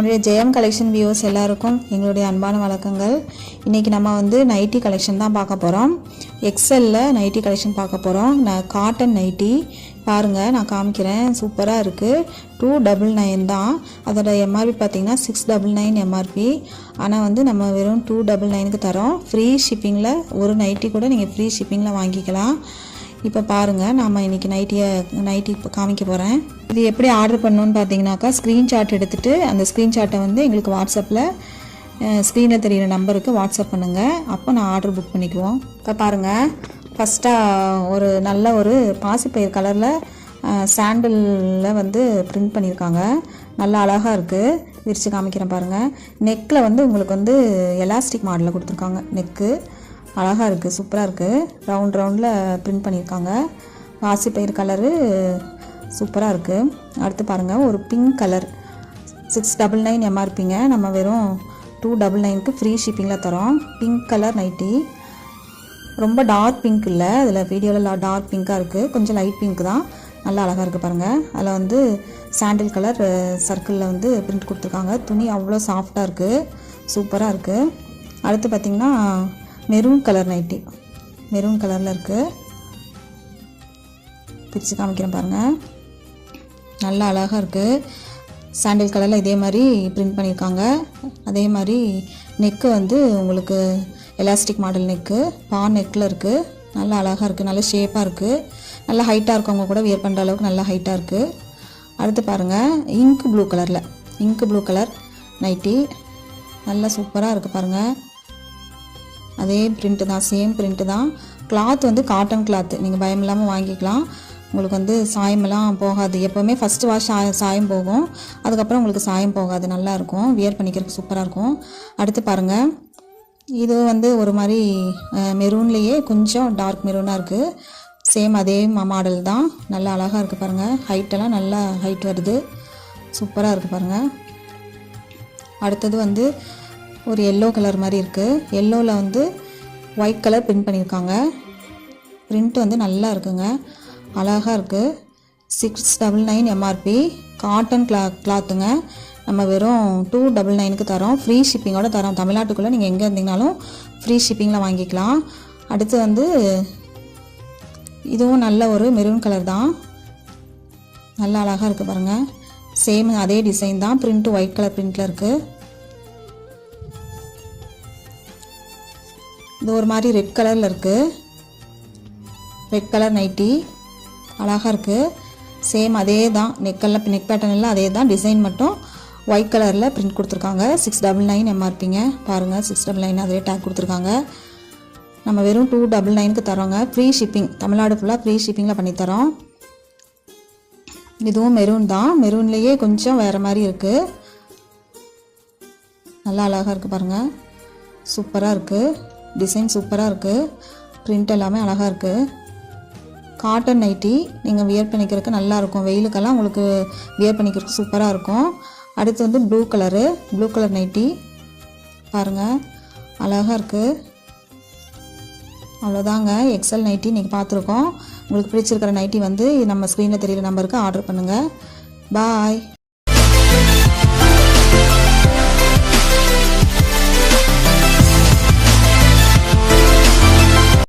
நம்மளுடைய ஜெயம் collection viewers எல்லாருக்கும் எங்களுடைய அன்பான வணக்கங்கள். இன்றைக்கி நம்ம வந்து நைட்டி கலெக்ஷன் தான் பார்க்க போகிறோம். எக்ஸலில் நைட்டி கலெக்ஷன் பார்க்க போகிறோம். நான் காட்டன் நைட்டி பாருங்கள், நான் காமிக்கிறேன். சூப்பராக இருக்குது. 299 தான். அதோட எம்ஆர்பி பார்த்திங்கன்னா 699 எம்ஆர்பி. ஆனால் வந்து நம்ம வெறும் 299க்கு தரோம். ஃப்ரீ ஷிப்பிங்கில் ஒரு நைட்டி கூட நீங்கள் ஃப்ரீ ஷிப்பிங்கில் வாங்கிக்கலாம். இப்போ பாருங்கள், நாம் இன்றைக்கி நைட்டி இப்போ காமிக்க போகிறேன். இது எப்படி ஆர்டர் பண்ணணுன்னு பார்த்தீங்கன்னாக்கா, ஸ்க்ரீன்ஷாட் எடுத்துகிட்டு அந்த ஸ்க்ரீன்ஷாட்டை வந்து எங்களுக்கு வாட்ஸ்அப்பில் ஸ்க்ரீனில் தெரிகிற நம்பருக்கு வாட்ஸ்அப் பண்ணுங்கள். அப்போ நான் ஆர்டர் புக் பண்ணிக்குவோம். இப்போ பாருங்கள், ஃபஸ்ட்டாக ஒரு நல்ல ஒரு பாசிப்பயிர் கலரில் சாண்டலில் வந்து பிரிண்ட் பண்ணியிருக்காங்க. நல்லா அழகாக இருக்குது. விரித்து காமிக்கிறேன் பாருங்கள். நெக்கில் வந்து உங்களுக்கு வந்து எலாஸ்டிக் மாடலில் கொடுத்துருக்காங்க. நெக்கு அழகாக இருக்குது, சூப்பராக இருக்குது. ரவுண்டில் பிரிண்ட் பண்ணியிருக்காங்க. பாசிப்பயிர் கலரு சூப்பராக இருக்குது. அடுத்து பாருங்கள், ஒரு பிங்க் கலர் 699 எம்ஆர்பிங்க. நம்ம வெறும் 299க்கு ஃப்ரீ ஷிப்பிங்கில் தரோம். Pink colour nightie. ரொம்ப டார்க் பிங்க் இல்லை, அதில் வீடியோவில் டார்க் பிங்காக இருக்குது. கொஞ்சம் லைட் பிங்க் தான். நல்லா அழகாக இருக்குது பாருங்கள். அதில் வந்து சாண்டில் கலர் சர்க்கிளில் வந்து பிரிண்ட் கொடுத்துருக்காங்க. துணி அவ்வளோ சாஃப்டாக இருக்குது, சூப்பராக இருக்குது. அடுத்து பார்த்திங்கன்னா மெரூன் கலர் நைட்டி. மெரூன் கலரில் இருக்குது. பிரித்து காமிக்கிறேன் பாருங்கள். நல்லா அழகாக இருக்குது. சாண்டில் கலரில் இதே மாதிரி பிரிண்ட் பண்ணியிருக்காங்க. அதே மாதிரி நெக்கு வந்து உங்களுக்கு எலாஸ்டிக் மாடல் நெக்கு, நெக்கில் இருக்குது. நல்லா அழகாக இருக்குது. நல்ல ஷேப்பாக இருக்குது. நல்லா ஹைட்டாக இருக்கவங்க கூட வியர் பண்ணுற அளவுக்கு நல்லா ஹைட்டாக இருக்குது. அடுத்து பாருங்கள், இங்க் ப்ளூ கலர் நைட்டி. நல்லா சூப்பராக இருக்குது பாருங்கள். அதே பிரிண்ட்டு தான், சேம் பிரிண்ட்டு தான். கிளாத் வந்து காட்டன் கிளாத்து. நீங்கள் பயம் இல்லாமல் வாங்கிக்கலாம். உங்களுக்கு வந்து சாயமெல்லாம் போகாது. எப்போவுமே ஃபஸ்ட்டு வாஷ் சாயம் போகும், அதுக்கப்புறம் உங்களுக்கு சாயம் போகாது. நல்லாயிருக்கும், வியர் பண்ணிக்கிறதுக்கு சூப்பராக இருக்கும். அடுத்து பாருங்கள், இது வந்து ஒரு மாதிரி மெரூன்லேயே கொஞ்சம் டார்க் மெரூனாக இருக்குது. சேம் அதே மாடல் தான். நல்லா அழகாக இருக்குது பாருங்கள். ஹைட்டெல்லாம் நல்லா ஹைட் வருது, சூப்பராக இருக்குது பாருங்கள். அடுத்தது வந்து ஒரு எல்லோ கலர் மாதிரி இருக்குது. எல்லோவில் வந்து ஒயிட் கலர் பிரிண்ட் பண்ணியிருக்காங்க. பிரிண்ட் வந்து நல்லா இருக்குங்க, அழகாக இருக்குது. 699 எம்ஆர்பி. காட்டன் கிளாத்துங்க. நம்ம வெறும் 299க்கு தரோம். ஃப்ரீ ஷிப்பிங்கோடு தரோம். தமிழ்நாட்டுக்குள்ளே நீங்கள் எங்கே இருந்தீங்கனாலும் ஃப்ரீ ஷிப்பிங்கில் வாங்கிக்கலாம். அடுத்து வந்து இதுவும் நல்ல ஒரு மெரூன் கலர் தான். நல்லா அழகாக இருக்குது பாருங்கள். சேம் அதே டிசைன் தான். பிரிண்ட்டு ஒயிட் கலர் பிரிண்டில் இருக்குது. இது ஒரு மாதிரி ரெட் கலரில் இருக்குது. ரெட் கலர் நைட்டி அழகாக இருக்குது. சேம் அதே தான். நெக் பேட்டர்ன் எல்லாம் அதே தான். டிசைன் மட்டும் ஒயிட் கலரில் பிரிண்ட் கொடுத்துருக்காங்க. 699 எம்ஆர்பிங்க. பாருங்கள், 699 அதே டேக் கொடுத்துருக்காங்க. நம்ம வெறும் 299க்கு தரோங்க. ஃப்ரீ ஷிப்பிங், தமிழ்நாடு ஃபுல்லாக ஃப்ரீ ஷிப்பிங்கில் பண்ணித்தரோம். இதுவும் மெரூன் தான். மெரூன்லேயே கொஞ்சம் வேறு மாதிரி இருக்குது. நல்லா அழகாக இருக்குது பாருங்கள். சூப்பராக இருக்குது. டிசைன் சூப்பராக இருக்குது. பிரிண்ட் எல்லாமே அழகாக இருக்குது. Cotton nightie. நீங்கள் வியர் பண்ணிக்கிறதுக்கு நல்லாயிருக்கும். வெயிலுக்கெல்லாம் உங்களுக்கு வியர் பண்ணிக்கிறதுக்கு சூப்பராக இருக்கும். அடுத்து வந்து ப்ளூ கலர் நைட்டி. பாருங்கள், அழகாக இருக்குது. அவ்வளோதாங்க, எக்ஸல் நைட்டி நீங்கள் பார்த்துருக்கோம். உங்களுக்கு பிடிச்சிருக்கிற நைட்டி வந்து நம்ம ஸ்க்ரீனில் தெரியிற நம்பருக்கு ஆர்டர் பண்ணுங்கள். பாய்.